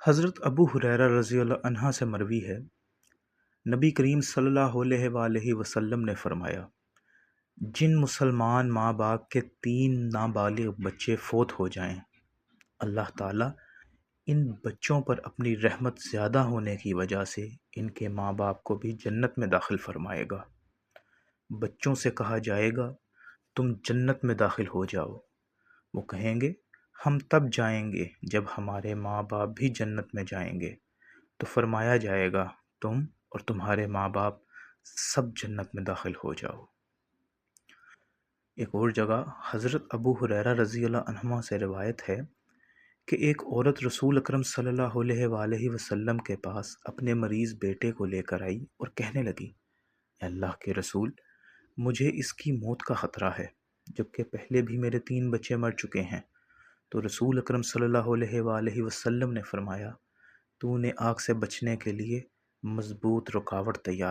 حضرت ابو ہریرہ رضی اللہ عنہ سے مروی ہے، نبی کریم صلی اللہ علیہ وآلہ وسلم نے فرمایا، جن مسلمان ماں باپ کے 3 نابالغ بچے فوت ہو جائیں، اللہ تعالیٰ ان بچوں پر اپنی رحمت زیادہ ہونے کی وجہ سے ان کے ماں باپ کو بھی جنت میں داخل فرمائے گا۔ بچوں سے کہا جائے گا تم جنت میں داخل ہو جاؤ، وہ کہیں گے ہم تب جائیں گے جب ہمارے ماں باپ بھی جنت میں جائیں گے، تو فرمایا جائے گا تم اور تمہارے ماں باپ سب جنت میں داخل ہو جاؤ۔ ایک اور جگہ حضرت ابو ہریرہ رضی اللہ عنہ سے روایت ہے کہ ایک عورت رسول اکرم صلی اللہ علیہ وآلہ وسلم کے پاس اپنے مریض بیٹے کو لے کر آئی اور کہنے لگی، اے اللہ کے رسول، مجھے اس کی موت کا خطرہ ہے، جبکہ پہلے بھی میرے 3 بچے مر چکے ہیں۔ تو رسول اکرم صلی اللہ علیہ وآلہ وسلم نے فرمایا، تو نے آگ سے بچنے کے لیے مضبوط رکاوٹ تیار